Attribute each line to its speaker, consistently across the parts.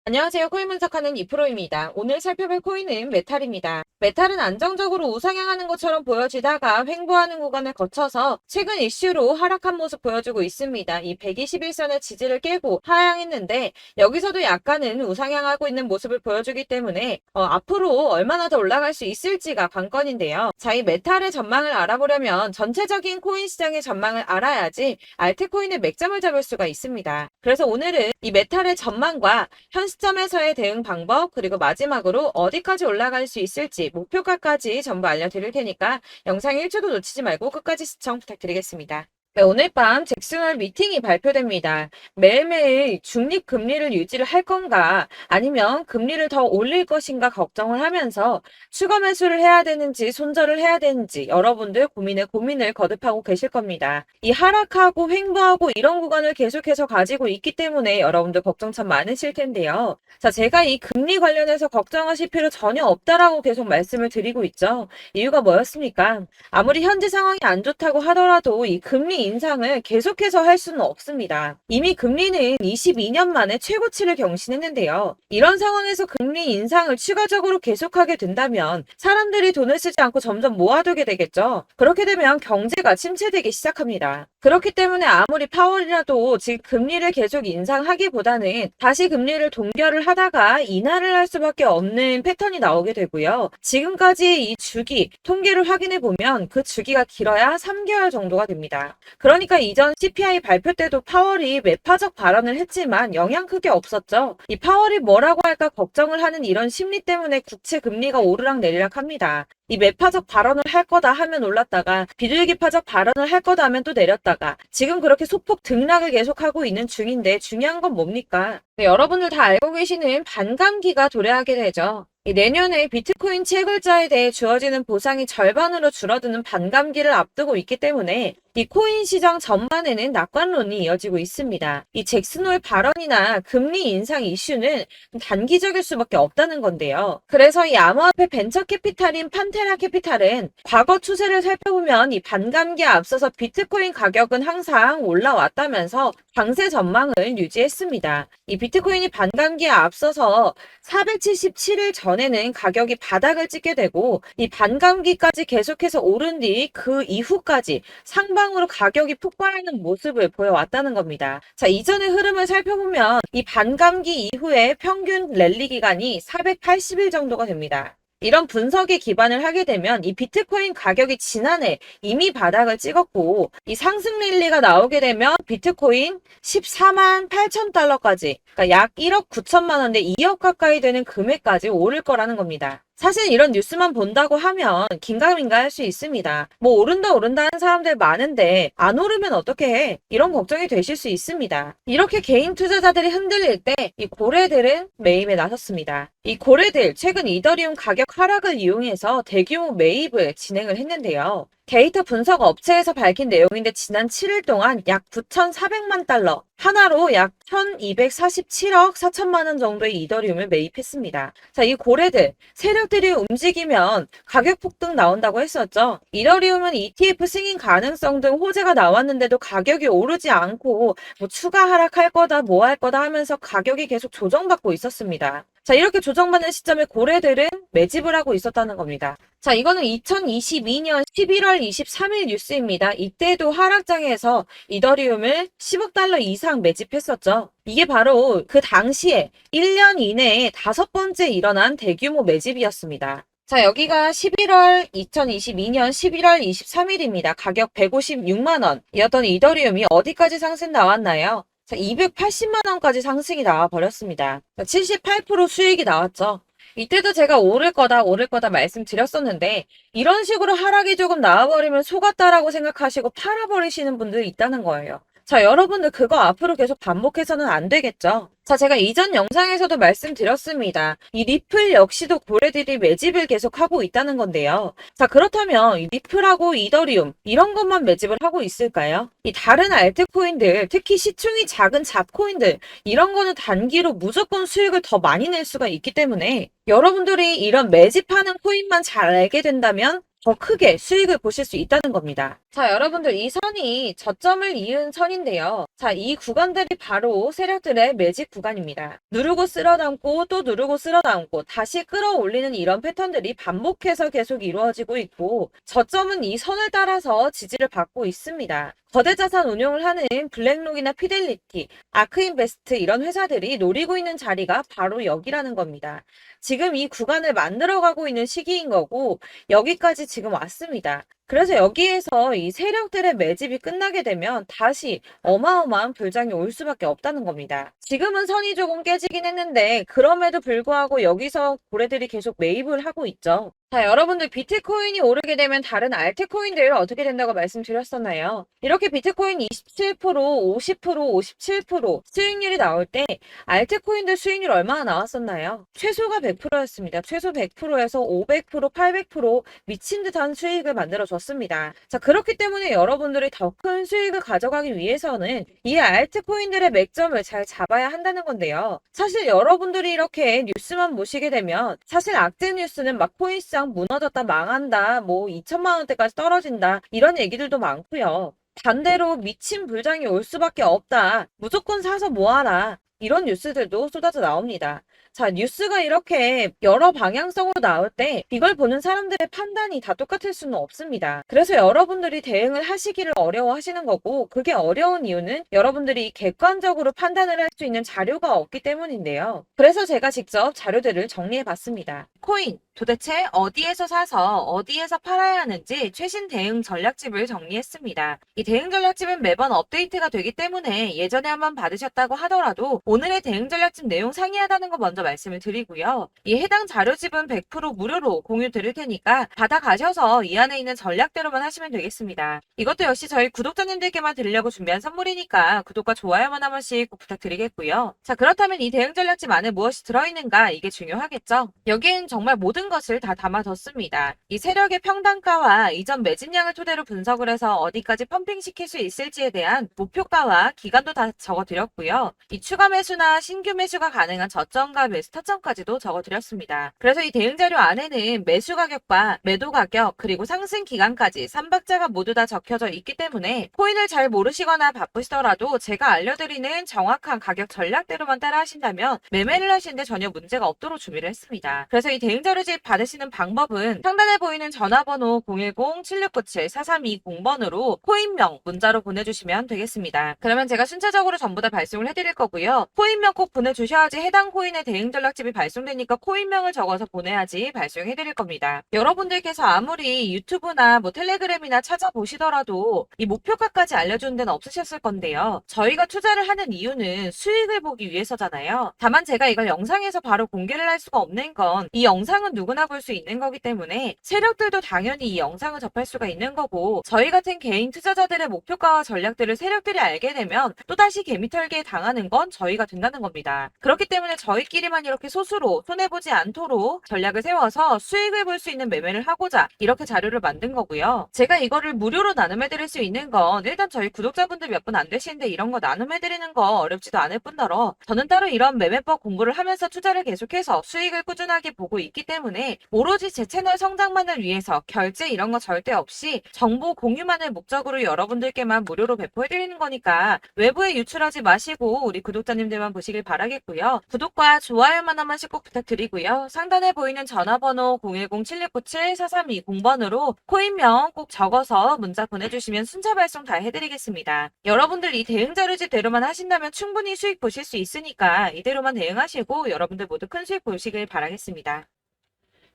Speaker 1: 안녕하세요. 코인 분석하는 이프로입니다. 오늘 살펴볼 코인은 메탈입니다. 메탈은 안정적으로 우상향하는 것처럼 보여지다가 횡보하는 구간을 거쳐서 최근 이슈로 하락한 모습 보여주고 있습니다. 이 121선의 지지를 깨고 하향했는데 여기서도 약간은 우상향하고 있는 모습을 보여주기 때문에 앞으로 얼마나 더 올라갈 수 있을지가 관건인데요. 자, 이 메탈의 전망을 알아보려면 전체적인 코인 시장의 전망을 알아야지 알트코인의 맥점을 잡을 수가 있습니다. 그래서 오늘은 이 메탈의 전망과 현 시점에서의 대응 방법, 그리고 마지막으로 어디까지 올라갈 수 있을지 목표가까지 전부 알려드릴 테니까 영상 1초도 놓치지 말고 끝까지 시청 부탁드리겠습니다. 네, 오늘 밤 잭슨홀 미팅이 발표됩니다. 매일매일 중립 금리를 유지를 할 건가 아니면 금리를 더 올릴 것인가 걱정을 하면서 추가 매수를 해야 되는지 손절을 해야 되는지 여러분들 고민을 거듭하고 계실 겁니다. 이 하락하고 횡보하고 이런 구간을 계속해서 가지고 있기 때문에 여러분들 걱정 참 많으실 텐데요. 자, 제가 이 금리 관련해서 걱정하실 필요 전혀 없다라고 계속 말씀을 드리고 있죠. 이유가 뭐였습니까? 아무리 현재 상황이 안 좋다고 하더라도 이 금리 인상을 계속해서 할 수는 없습니다. 이미 금리는 22년 만에 최고치를 경신했는데요. 이런 상황에서 금리 인상을 추가적으로 계속하게 된다면 사람들이 돈을 쓰지 않고 점점 모아두게 되겠죠. 그렇게 되면 경제가 침체되기 시작합니다. 그렇기 때문에 아무리 파월이라도 지금 금리를 계속 인상하기보다는 다시 금리를 동결을 하다가 인하를 할 수밖에 없는 패턴이 나오게 되고요. 지금까지의 이 주기 통계를 확인해 보면 그 주기가 길어야 3개월 정도가 됩니다. 그러니까 이전 CPI 발표 때도 파월이 매파적 발언을 했지만 영향 크게 없었죠. 이 파월이 뭐라고 할까 걱정을 하는 이런 심리 때문에 국채 금리가 오르락 내리락 합니다. 이 매파적 발언을 할 거다 하면 올랐다가 비둘기파적 발언을 할 거다 하면 또 내렸다가 지금 그렇게 소폭 등락을 계속하고 있는 중인데 중요한 건 뭡니까? 네, 여러분들 다 알고 계시는 반감기가 도래하게 되죠. 내년에 비트코인 채굴자에 대해 주어지는 보상이 절반으로 줄어드는 반감기를 앞두고 있기 때문에 이 코인 시장 전반에는 낙관론이 이어지고 있습니다. 이 잭슨홀 발언이나 금리 인상 이슈는 단기적일 수밖에 없다는 건데요. 그래서 이 암호화폐 벤처 캐피탈인 판테라 캐피탈은 과거 추세를 살펴보면 이 반감기에 앞서서 비트코인 가격은 항상 올라왔다면서 강세 전망을 유지했습니다. 이 비트코인이 반감기에 앞서서 477일 전에는 가격이 바닥을 찍게 되고 이 반감기까지 계속해서 오른 뒤 그 이후까지 상방으로 가격이 폭발하는 모습을 보여왔다는 겁니다. 자, 이전의 흐름을 살펴보면 이 반감기 이후에 평균 랠리 기간이 480일 정도가 됩니다. 이런 분석에 기반을 하게 되면 이 비트코인 가격이 지난해 이미 바닥을 찍었고 이 상승 랠리가 나오게 되면 비트코인 14만 8천 달러까지 그러니까 약 1억 9천만 원대 2억 가까이 되는 금액까지 오를 거라는 겁니다. 사실 이런 뉴스만 본다고 하면 긴가민가 할 수 있습니다. 뭐 오른다 하는 사람들 많은데 안 오르면 어떻게 해? 이런 걱정이 되실 수 있습니다. 이렇게 개인 투자자들이 흔들릴 때 이 고래들은 매입에 나섰습니다. 이 고래들 최근 이더리움 가격 하락을 이용해서 대규모 매입을 진행을 했는데요. 데이터 분석 업체에서 밝힌 내용인데 지난 7일 동안 약 9,400만 달러, 하나로 약 1,247억 4천만 원 정도의 이더리움을 매입했습니다. 자, 이 고래들, 세력들이 움직이면 가격 폭등 나온다고 했었죠. 이더리움은 ETF 승인 가능성 등 호재가 나왔는데도 가격이 오르지 않고 뭐 추가 하락할 거다, 뭐 할 거다 하면서 가격이 계속 조정받고 있었습니다. 자, 이렇게 조정받는 시점에 고래들은 매집을 하고 있었다는 겁니다. 자, 이거는 2022년 11월 23일 뉴스입니다. 이때도 하락장에서 이더리움을 10억 달러 이상 매집했었죠. 이게 바로 그 당시에 1년 이내에 5번째 일어난 대규모 매집이었습니다. 자, 여기가 2022년 11월 23일입니다. 가격 156만 원이었던 이더리움이 어디까지 상승 나왔나요? 자, 280만 원까지 상승이 나와 버렸습니다. 78% 수익이 나왔죠. 이때도 제가 오를 거다 말씀드렸었는데 이런 식으로 하락이 조금 나와버리면 속았다라고 생각하시고 팔아버리시는 분들이 있다는 거예요. 자, 여러분들 그거 앞으로 계속 반복해서는 안 되겠죠. 자, 제가 이전 영상에서도 말씀드렸습니다. 이 리플 역시도 고래들이 매집을 계속하고 있다는 건데요. 자, 그렇다면 이 리플하고 이더리움 이런 것만 매집을 하고 있을까요? 이 다른 알트코인들, 특히 시총이 작은 잡코인들 이런 거는 단기로 무조건 수익을 더 많이 낼 수가 있기 때문에 여러분들이 이런 매집하는 코인만 잘 알게 된다면 더 크게 수익을 보실 수 있다는 겁니다. 자, 여러분들 이 선이 저점을 이은 선인데요. 자, 이 구간들이 바로 세력들의 매직 구간입니다. 누르고 쓸어담고 또 누르고 쓸어담고 다시 끌어올리는 이런 패턴들이 반복해서 계속 이루어지고 있고 저점은 이 선을 따라서 지지를 받고 있습니다. 거대 자산 운용을 하는 블랙록이나 피델리티, 아크인베스트 이런 회사들이 노리고 있는 자리가 바로 여기라는 겁니다. 지금 이 구간을 만들어가고 있는 시기인 거고 여기까지 지금 왔습니다. 그래서 여기에서 이 세력들의 매집이 끝나게 되면 다시 어마어마한 불장이 올 수밖에 없다는 겁니다. 지금은 선이 조금 깨지긴 했는데 그럼에도 불구하고 여기서 고래들이 계속 매입을 하고 있죠. 자, 여러분들 비트코인이 오르게 되면 다른 알트코인들 어떻게 된다고 말씀드렸었나요? 이렇게 비트코인 27%, 50%, 57% 수익률이 나올 때 알트코인들 수익률 얼마나 나왔었나요? 최소가 100%였습니다. 최소 100%에서 500%, 800% 미친 듯한 수익을 만들어줬습니다. 자, 그렇기 때문에 여러분들이 더 큰 수익을 가져가기 위해서는 이 알트코인들의 맥점을 잘 잡아야 한다는 건데요. 사실 여러분들이 이렇게 뉴스만 보시게 되면 사실 악재 뉴스는 막 코인시장 무너졌다, 망한다, 뭐 2천만 원대까지 떨어진다 이런 얘기들도 많고요. 반대로 미친 불장이 올 수밖에 없다. 무조건 사서 모아라. 이런 뉴스들도 쏟아져 나옵니다. 자, 뉴스가 이렇게 여러 방향성으로 나올 때 이걸 보는 사람들의 판단이 다 똑같을 수는 없습니다. 그래서 여러분들이 대응을 하시기를 어려워하시는 거고 그게 어려운 이유는 여러분들이 객관적으로 판단을 할 수 있는 자료가 없기 때문인데요. 그래서 제가 직접 자료들을 정리해 봤습니다. 코인, 도대체 어디에서 사서 어디에서 팔아야 하는지 최신 대응 전략집을 정리했습니다. 이 대응 전략집은 매번 업데이트가 되기 때문에 예전에 한번 받으셨다고 하더라도 오늘의 대응 전략집 내용 상이하다는 거 먼저 말씀을 드리고요. 이 해당 자료집은 100% 무료로 공유 드릴 테니까 받아가셔서 이 안에 있는 전략대로만 하시면 되겠습니다. 이것도 역시 저희 구독자님들께만 드리려고 준비한 선물이니까 구독과 좋아요만 한 번씩 꼭 부탁드리겠고요. 자, 그렇다면 이 대응 전략집 안에 무엇이 들어있는가 이게 중요하겠죠? 여기엔 정말 모든 것을 다 담아뒀습니다. 이 세력의 평단가와 이전 매진량을 토대로 분석을 해서 어디까지 펌핑시킬 수 있을지에 대한 목표가와 기간도 다 적어드렸고요. 이 추가 매수나 신규 매수가 가능한 저점과 매수 타점까지도 적어드렸습니다. 그래서 이 대응 자료 안에는 매수 가격과 매도 가격 그리고 상승 기간까지 3박자가 모두 다 적혀져 있기 때문에 코인을 잘 모르시거나 바쁘시더라도 제가 알려드리는 정확한 가격 전략대로만 따라 하신다면 매매를 하시는데 전혀 문제가 없도록 준비를 했습니다. 그래서 이 대응 자료집 받으시는 방법은 상단에 보이는 전화번호 010-7697-4320번으로 코인명 문자로 보내주시면 되겠습니다. 그러면 제가 순차적으로 전부 다 발송을 해드릴 거고요. 코인명 꼭 보내주셔야지 해당 코인의 대응 전략집이 발송되니까 코인명을 적어서 보내야지 발송해드릴 겁니다. 여러분들께서 아무리 유튜브나 뭐 텔레그램이나 찾아보시더라도 이 목표가까지 알려주는 데는 없으셨을 건데요. 저희가 투자를 하는 이유는 수익을 보기 위해서잖아요. 다만 제가 이걸 영상에서 바로 공개를 할 수가 없는 건 이 영상은 누구나 볼 수 있는 거기 때문에 세력들도 당연히 이 영상을 접할 수가 있는 거고 저희 같은 개인 투자자들의 목표가와 전략들을 세력들이 알게 되면 또다시 개미털기에 당하는 건 저희가 된다는 겁니다. 그렇기 때문에 저희끼리만 이렇게 소수로 손해보지 않도록 전략을 세워서 수익을 볼 수 있는 매매를 하고자 이렇게 자료를 만든 거고요. 제가 이거를 무료로 나눔해드릴 수 있는 건 일단 저희 구독자분들 몇 분 안 되시는데 이런 거 나눔해드리는 거 어렵지도 않을 뿐더러 저는 따로 이런 매매법 공부를 하면서 투자를 계속해서 수익을 꾸준하게 보고 있기 때문에 오로지 제 채널 성장만을 위해서 결제 이런 거 절대 없이 정보 공유만을 목적으로 여러분들께만 무료로 배포해드리는 거니까 외부에 유출하지 마시고 우리 구독자님들만 보시길 바라겠고요. 구독과 좋아요만 한 번씩 꼭 부탁드리고요. 상단에 보이는 전화번호 010-7697-4320번으로 코인명 꼭 적어서 문자 보내주시면 순차 발송 다 해드리겠습니다. 여러분들 이 대응 자료집대로만 하신다면 충분히 수익 보실 수 있으니까 이대로만 대응하시고 여러분들 모두 큰 수익 보시길 바라겠습니다.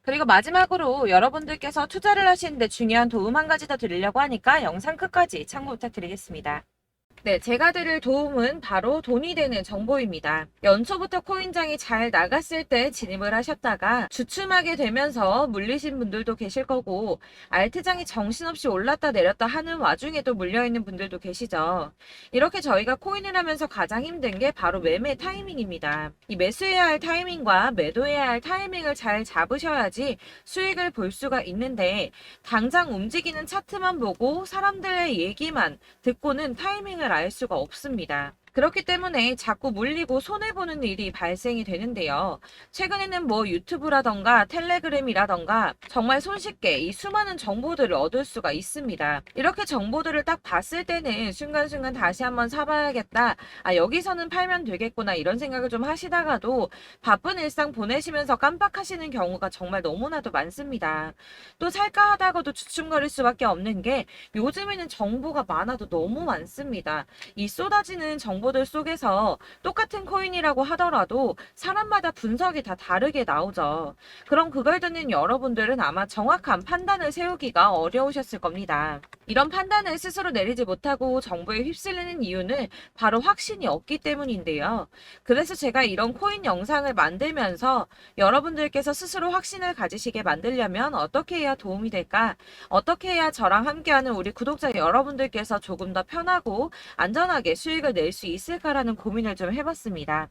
Speaker 1: 그리고 마지막으로 여러분들께서 투자를 하시는데 중요한 도움 한 가지 더 드리려고 하니까 영상 끝까지 참고 부탁드리겠습니다. 네, 제가 드릴 도움은 바로 돈이 되는 정보입니다. 연초부터 코인장이 잘 나갔을 때 진입을 하셨다가 주춤하게 되면서 물리신 분들도 계실 거고 알트장이 정신없이 올랐다 내렸다 하는 와중에도 물려있는 분들도 계시죠. 이렇게 저희가 코인을 하면서 가장 힘든 게 바로 매매 타이밍입니다. 이 매수해야 할 타이밍과 매도해야 할 타이밍을 잘 잡으셔야지 수익을 볼 수가 있는데 당장 움직이는 차트만 보고 사람들의 얘기만 듣고는 타이밍을 알 수가 없습니다. 그렇기 때문에 자꾸 물리고 손해보는 일이 발생이 되는데요. 최근에는 뭐 유튜브라던가 텔레그램이라던가 정말 손쉽게 이 수많은 정보들을 얻을 수가 있습니다. 이렇게 정보들을 딱 봤을 때는 순간순간 다시 한번 사봐야겠다. 아, 여기서는 팔면 되겠구나. 이런 생각을 좀 하시다가도 바쁜 일상 보내시면서 깜빡하시는 경우가 정말 너무나도 많습니다. 또 살까 하다가도 주춤거릴 수밖에 없는 게 요즘에는 정보가 많아도 너무 많습니다. 이 쏟아지는 정보들 속에서 똑같은 코인이라고 하더라도 사람마다 분석이 다 다르게 나오죠. 그럼 그걸 듣는 여러분들은 아마 정확한 판단을 세우기가 어려우셨을 겁니다. 이런 판단을 스스로 내리지 못하고 정보에 휩쓸리는 이유는 바로 확신이 없기 때문인데요. 그래서 제가 이런 코인 영상을 만들면서 여러분들께서 스스로 확신을 가지시게 만들려면 어떻게 해야 도움이 될까? 어떻게 해야 저랑 함께하는 우리 구독자 여러분들께서 조금 더 편하고 안전하게 수익을 낼 수 있을까라는 고민을 좀 해봤습니다.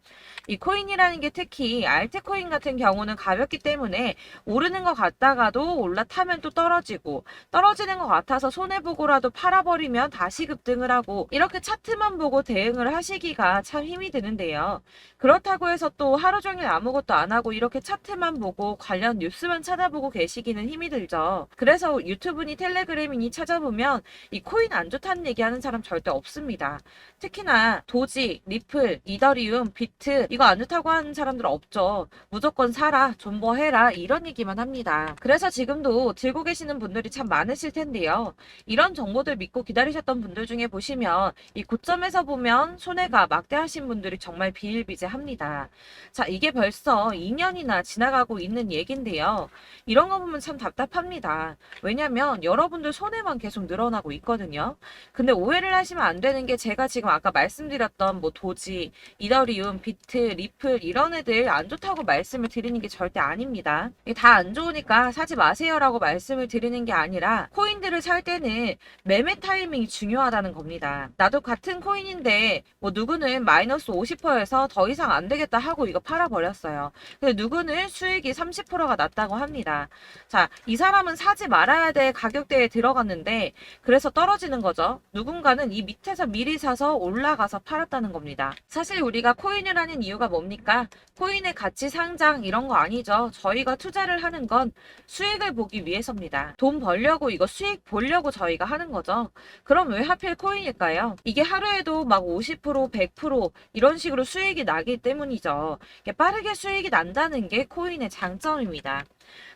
Speaker 1: 이 코인이라는 게 특히 알트코인 같은 경우는 가볍기 때문에 오르는 것 같다가도 올라타면 또 떨어지고 떨어지는 것 같아서 손해보고라도 팔아버리면 다시 급등을 하고 이렇게 차트만 보고 대응을 하시기가 참 힘이 드는데요. 그렇다고 해서 또 하루 종일 아무것도 안 하고 이렇게 차트만 보고 관련 뉴스만 찾아보고 계시기는 힘이 들죠. 그래서 유튜브니 텔레그램이니 찾아보면 이 코인 안 좋다는 얘기하는 사람 절대 없습니다. 특히나 도지, 리플, 이더리움, 비트 이거 안 좋다고 하는 사람들 없죠. 무조건 사라, 존버해라 이런 얘기만 합니다. 그래서 지금도 들고 계시는 분들이 참 많으실 텐데요. 이런 정보들 믿고 기다리셨던 분들 중에 보시면 이 고점에서 보면 손해가 막대하신 분들이 정말 비일비재합니다. 자, 이게 벌써 2년이나 지나가고 있는 얘긴데요. 이런 거 보면 참 답답합니다. 왜냐면 여러분들 손해만 계속 늘어나고 있거든요. 근데 오해를 하시면 안 되는 게 제가 지금 아까 말씀드렸던 뭐 도지, 이더리움, 비트, 리플 이런 애들 안 좋다고 말씀을 드리는 게 절대 아닙니다. 다 안 좋으니까 사지 마세요라고 말씀을 드리는 게 아니라 코인들을 살 때는 매매 타이밍이 중요하다는 겁니다. 나도 같은 코인인데 뭐 누구는 마이너스 50%에서 더 이상 안 되겠다 하고 이거 팔아버렸어요. 근데 누구는 수익이 30%가 났다고 합니다. 자, 이 사람은 사지 말아야 될 가격대에 들어갔는데 그래서 떨어지는 거죠. 누군가는 이 밑에서 미리 사서 올라가서 팔았다는 겁니다. 사실 우리가 코인을 하는 이유가 뭡니까? 코인의 가치 상장 이런 거 아니죠. 저희가 투자를 하는 건 수익을 보기 위해서입니다. 돈 벌려고 이거 수익 보려고 저희가 하는 거죠. 그럼 왜 하필 코인일까요? 이게 하루에도 막 50%, 100% 이런 식으로 수익이 나기 때문이죠. 빠르게 수익이 난다는 게 코인의 장점입니다.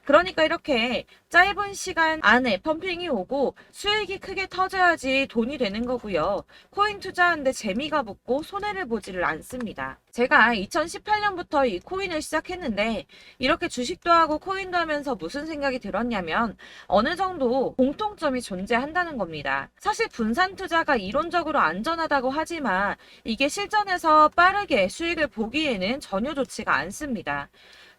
Speaker 1: 그러니까 이렇게 짧은 시간 안에 펌핑이 오고 수익이 크게 터져야지 돈이 되는 거고요. 코인 투자하는데 재미가 붙고 손해를 보지를 않습니다. 제가 2018년부터 이 코인을 시작했는데 이렇게 주식도 하고 코인도 하면서 무슨 생각이 들었냐면 어느 정도 공통점이 존재한다는 겁니다. 사실 분산 투자가 이론적으로 안전하다고 하지만 이게 실전에서 빠르게 수익을 보기에는 전혀 좋지가 않습니다.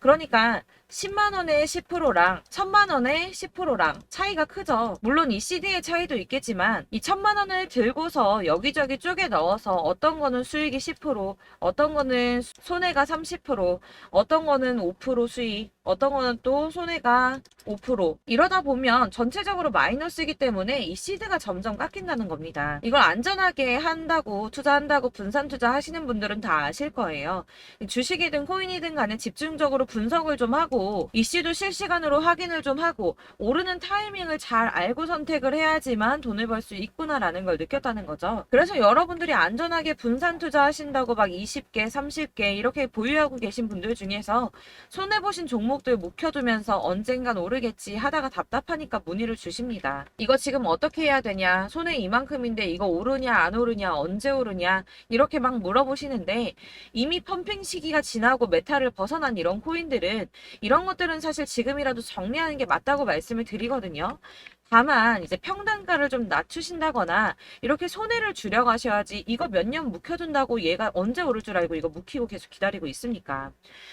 Speaker 1: 그러니까 10만 원의 10%랑 1000만 원의 10%랑 차이가 크죠. 물론 이 CD의 차이도 있겠지만 이 1000만 원을 들고서 여기저기 쪼개 넣어서 어떤 거는 수익이 10%, 어떤 거는 손해가 30%, 어떤 거는 5% 수익, 어떤 거는 또 손해가 5%. 이러다 보면 전체적으로 마이너스이기 때문에 이 시드가 점점 깎인다는 겁니다. 이걸 안전하게 한다고 투자한다고 분산 투자하시는 분들은 다 아실 거예요. 주식이든 코인이든 간에 집중적으로 분석을 좀 하고 이슈도 실시간으로 확인을 좀 하고 오르는 타이밍을 잘 알고 선택을 해야지만 돈을 벌 수 있구나라는 걸 느꼈다는 거죠. 그래서 여러분들이 안전하게 분산 투자하신다고 막 20개, 30개 이렇게 보유하고 계신 분들 중에서 손해보신 종목들 묵혀두면서 언젠간 오르겠지 하다가 답답하니까 문의를 주십니다. 이거 지금 어떻게 해야 되냐? 손해 이만큼인데 이거 오르냐 안 오르냐 언제 오르냐 이렇게 막 물어보시는데 이미 펌핑 시기가 지나고 메타를 벗어난 이런 코인들은 이런 것들은 사실 지금이라도 정리하는 게 맞다고 말씀을 드리거든요. 다만 이제 평단가를 좀 낮추신다거나 이렇게 손해를 줄여가셔야지 이거 몇 년 묵혀둔다고 얘가 언제 오를 줄 알고 이거 묵히고 계속 기다리고 있습니까?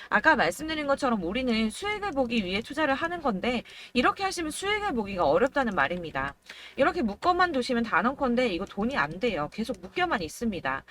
Speaker 1: 아까 말씀드린 것처럼 우리는 수익을 보기 위해 투자를 하는 건데 이렇게 하시면 수익을 보기가 어렵다는 말입니다. 이렇게 묶어만 두시면 단언컨대 이거 돈이 안 돼요. 계속 묶여만 있습니다.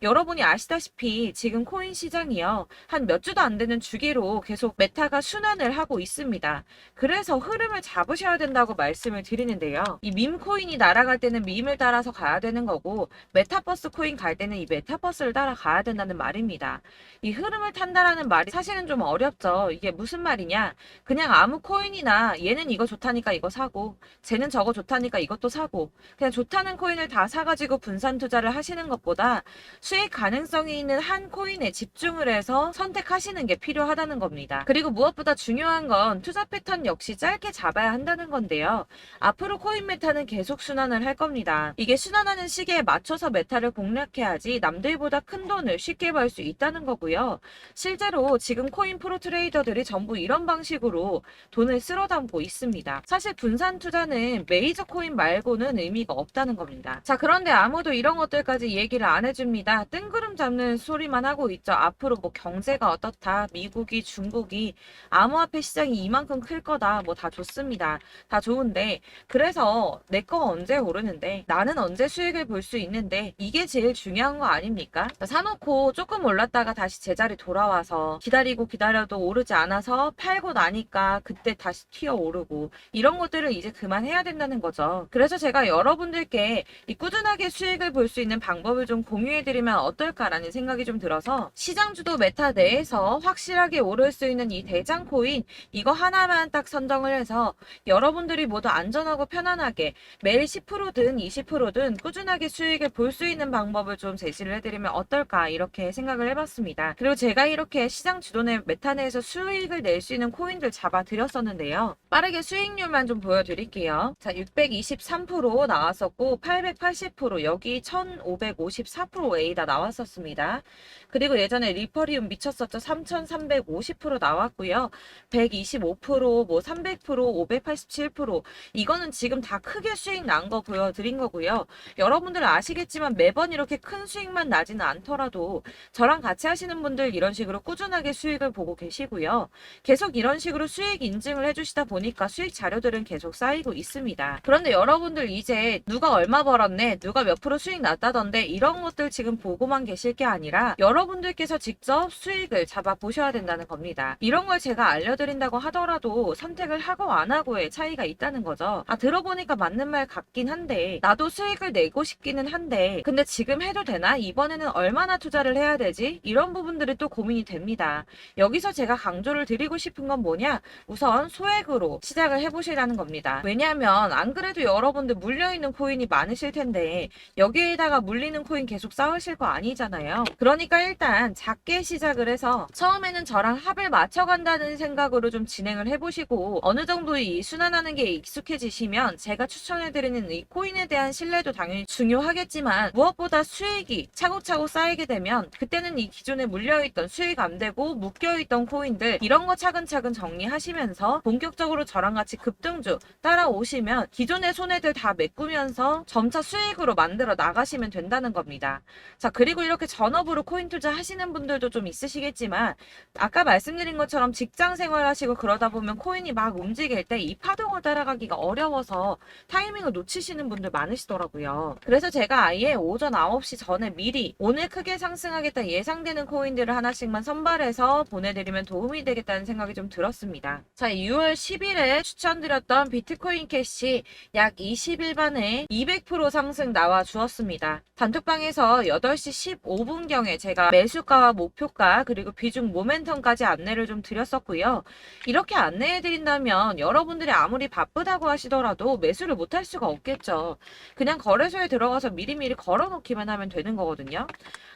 Speaker 1: 여러분이 아시다시피 지금 코인 시장이요. 한 몇 주도 안 되는 주기로 계속 메타가 순환을 하고 있습니다. 그래서 흐름을 잡으셔야 된다고 말씀을 드리는데요. 이 밈 코인이 날아갈 때는 밈을 따라서 가야 되는 거고 메타버스 코인 갈 때는 이 메타버스를 따라가야 된다는 말입니다. 이 흐름을 탄다라는 말이 사실은 좀 어렵죠. 이게 무슨 말이냐? 그냥 아무 코인이나 얘는 이거 좋다니까 이거 사고 쟤는 저거 좋다니까 이것도 사고 그냥 좋다는 코인을 다 사가지고 분산 투자를 하시는 것보다 수익 가능성이 있는 한 코인에 집중을 해서 선택하시는 게 필요하다는 겁니다. 그리고 무엇보다 중요한 건 투자 패턴 역시 짧게 잡아야 한다는 건데요. 앞으로 코인 메타는 계속 순환을 할 겁니다. 이게 순환하는 시기에 맞춰서 메타를 공략해야지 남들보다 큰 돈을 쉽게 벌 수 있다는 거고요. 실제로 지금 코인 프로 트레이더들이 전부 이런 방식으로 돈을 쓸어 담고 있습니다. 사실 분산 투자는 메이저 코인 말고는 의미가 없다는 겁니다. 자, 그런데 아무도 이런 것들까지 얘기를 안 해줍니다. 뜬구름 잡는 소리만 하고 있죠. 앞으로 뭐 경제가 어떻다, 미국이, 중국이, 암호화폐 시장이 이만큼 클 거다, 뭐 다 좋습니다. 다 좋은데, 그래서 내 거 언제 오르는데, 나는 언제 수익을 볼 수 있는데, 이게 제일 중요한 거 아닙니까? 사놓고 조금 올랐다가 다시 제자리 돌아와서 기다리고 기다려도 오르지 않아서 팔고 나니까 그때 다시 튀어 오르고 이런 것들을 이제 그만해야 된다는 거죠. 그래서 제가 여러분들께 이 꾸준하게 수익을 볼 수 있는 방법을 좀 공유해드리면 어떨까라는 생각이 좀 들어서 시장주도 메타 내에서 확실하게 오를 수 있는 이 대장 코인 이거 하나만 딱 선정을 해서 여러분들이 모두 안전하고 편안하게 매일 10%든 20%든 꾸준하게 수익을 볼 수 있는 방법을 좀 제시를 해드리면 어떨까 이렇게 생각을 해봤습니다. 그리고 제가 이렇게 시장 주도내 메타 내에서 수익을 낼 수 있는 코인들 잡아드렸었는데요. 빠르게 수익률만 좀 보여드릴게요. 자, 623% 나왔었고 880% 여기 1554% A다 나왔었습니다. 그리고 예전에 리퍼리움 미쳤었죠. 3350% 나왔고요. 125%, 뭐 300%, 587% 이거는 지금 다 크게 수익 난 거 보여드린 거고요. 여러분들 아시겠지만 매번 이렇게 큰 수익만 나지는 않더라도 저랑 같이 하시는 분들 이런 식으로 꾸준하게 수익을 보고 계시고요. 계속 이런 식으로 수익 인증을 해주시다 보니까 수익 자료들은 계속 쌓이고 있습니다. 그런데 여러분들 이제 누가 얼마 벌었네, 누가 몇 프로 수익 났다던데 이런 것들 지금 보고만 계실 게 아니라 여러분들께서 직접 수익을 잡아 보셔야 된다는 겁니다. 이런 걸 제가 알려드린다고 하더라도 선택을 하고 안 하고의 차이가 있다는 거죠. 아, 들어보니까 맞는 말 같긴 한데 나도 수익을 내고 싶기는 한데 근데 지금 해도 되나? 이번에는 얼마나 투자를 해야 되지? 이런 부분들이 또 고민이 됩니다. 여기서 제가 강조를 드리고 싶은 건 뭐냐? 우선 소액으로 시작을 해보시라는 겁니다. 왜냐하면 안 그래도 여러분들 물려있는 코인이 많으실 텐데 여기에다가 물리는 코인 계속 쌓으실 거 아니잖아요. 그러니까 일단 작게 시작을 해서 처음에는 저랑 합을 맞춰간다는 생각으로 좀 진행을 해보시고 어느 정도 이 순환하는 게 익숙해지시면 제가 추천해드리는 이 코인에 대한 신뢰도 당연히 중요하겠지만 무엇보다 수익이 차곡차곡 쌓이게 되면 그때는 이 기존에 물려있던 수익 안 되고 묶여있던 코인들 이런 거 차근차근 정리하시면서 본격적으로 저랑 같이 급등주 따라오시면 기존의 손해들 다 메꾸면서 점차 수익으로 만들어 나가시면 된다는 겁니다. 자, 그리고 이렇게 전업으로 코인 투자 하시는 분들도 좀 있으시겠지만 아까 말씀드린 것처럼 직장 생활하시고 그러다 보면 코인이 막 움직일 때 이 파동을 따라가기가 어려워서 타이밍을 놓치시는 분들 많으시더라고요. 그래서 제가 아예 오전 9시 전에 미리 오늘 크게 상승하겠다 예상되는 코인들을 하나씩만 선발해서 보내드리면 도움이 되겠다는 생각이 좀 들었습니다. 자, 6월 10일에 추천드렸던 비트코인 캐시 약 20일 만에 200% 상승 나와 주었습니다. 단톡방에서 8시 15분경에 제가 매수가와 목표가 그리고 비중 모멘텀까지 안내를 좀 드렸었고요. 이렇게 안내해드린다면 여러분들이 아무리 바쁘다고 하시더라도 매수를 못할 수가 없겠죠. 그냥 거래소에 들어가서 미리미리 걸어놓기만 하면 되는 거거든요.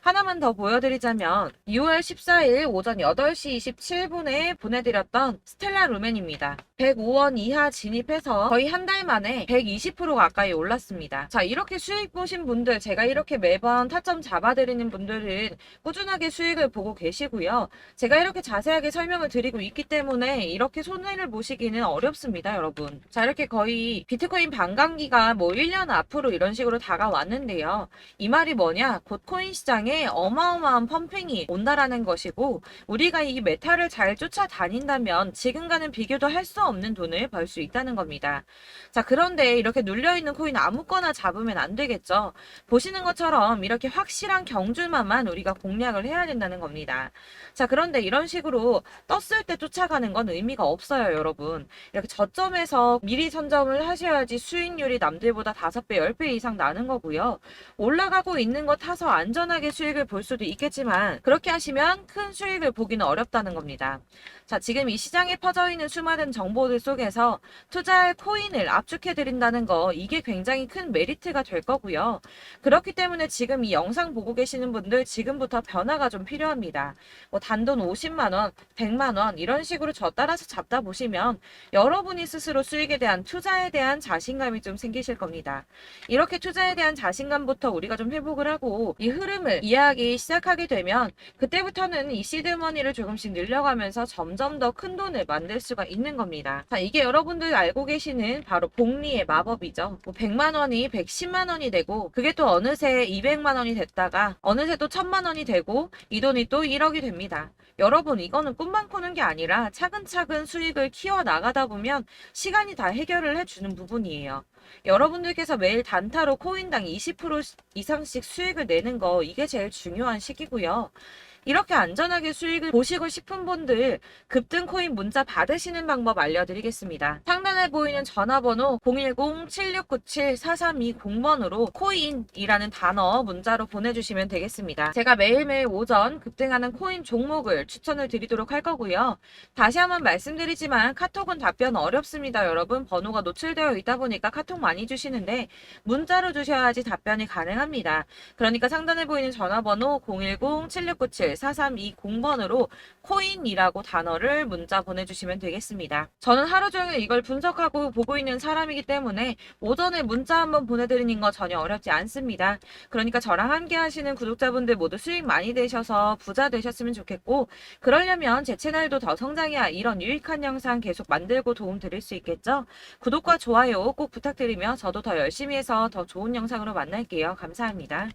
Speaker 1: 하나만 더 보여드리자면 6월 14일 오전 8시 27분에 보내드렸던 스텔라 루멘입니다. 105원 이하 진입해서 거의 한 달 만에 120% 가까이 올랐습니다. 자, 이렇게 수익 보신 분들, 제가 이렇게 매번 타점 잡아드리는 분들은 꾸준하게 수익을 보고 계시고요. 제가 이렇게 자세하게 설명을 드리고 있기 때문에 이렇게 손해를 보시기는 어렵습니다, 여러분. 자, 이렇게 거의 비트코인 반감기가 뭐 1년 앞으로 이런 식으로 다가왔는데요. 이 말이 뭐냐? 곧 코인 시장에 어마어마한 펌핑이 온다라는 것이고 우리가 이 메타를 잘 쫓아다닌다면 지금과는 비교도 할 수 없는 돈을 벌 수 있다는 겁니다. 자, 그런데 이렇게 눌려있는 코인 아무거나 잡으면 안 되겠죠. 보시는 것처럼 이렇게 확 확실한 경주만만 우리가 공략을 해야 된다는 겁니다. 자, 그런데 이런 식으로 떴을 때 쫓아가는 건 의미가 없어요, 여러분. 이렇게 저점에서 미리 선점을 하셔야지 수익률이 남들보다 5배, 10배 이상 나는 거고요. 올라가고 있는 거 타서 안전하게 수익을 볼 수도 있겠지만 그렇게 하시면 큰 수익을 보기는 어렵다는 겁니다. 자, 지금 이 시장에 퍼져 있는 수많은 정보들 속에서 투자할 코인을 압축해 드린다는 거, 이게 굉장히 큰 메리트가 될 거고요. 그렇기 때문에 지금 이 영상 보고 계시는 분들 지금부터 변화가 좀 필요합니다. 뭐 단돈 50만 원, 100만 원 이런 식으로 저 따라서 잡다 보시면 여러분이 스스로 수익에 대한, 투자에 대한 자신감이 좀 생기실 겁니다. 이렇게 투자에 대한 자신감부터 우리가 좀 회복을 하고 이 흐름을 이해하기 시작하게 되면 그때부터는 이 시드머니를 조금씩 늘려가면서 점점 더 큰 돈을 만들 수가 있는 겁니다. 자, 이게 여러분들 알고 계시는 바로 복리의 마법이죠. 뭐 100만 원이 110만 원이 되고 그게 또 어느새 200만 원이 됐다가 어느새 또 1000만 원이 되고 이 돈이 또 1억이 됩니다. 여러분, 이거는 꿈만 꾸는 게 아니라 차근차근 수익을 키워 나가다 보면 시간이 다 해결을 해주는 부분이에요. 여러분들께서 매일 단타로 코인당 20% 이상씩 수익을 내는 거, 이게 제일 중요한 시기고요. 이렇게 안전하게 수익을 보시고 싶은 분들 급등 코인 문자 받으시는 방법 알려드리겠습니다. 상단에 보이는 전화번호 010-7697-4320번으로 코인이라는 단어 문자로 보내주시면 되겠습니다. 제가 매일매일 오전 급등하는 코인 종목을 추천을 드리도록 할 거고요. 다시 한번 말씀드리지만 카톡은 답변 어렵습니다. 여러분, 번호가 노출되어 있다 보니까 카톡 많이 주시는데 문자로 주셔야지 답변이 가능합니다. 그러니까 상단에 보이는 전화번호 010-7697-4320번으로 코인이라고 단어를 문자 보내주시면 되겠습니다. 저는 하루 종일 이걸 분석하고 보고 있는 사람이기 때문에 오전에 문자 한번 보내드리는 거 전혀 어렵지 않습니다. 그러니까 저랑 함께 하시는 구독자분들 모두 수익 많이 되셔서 부자 되셨으면 좋겠고, 그러려면 제 채널도 더 성장해야 이런 유익한 영상 계속 만들고 도움 드릴 수 있겠죠? 구독과 좋아요 꼭 부탁드리며 저도 더 열심히 해서 더 좋은 영상으로 만날게요. 감사합니다.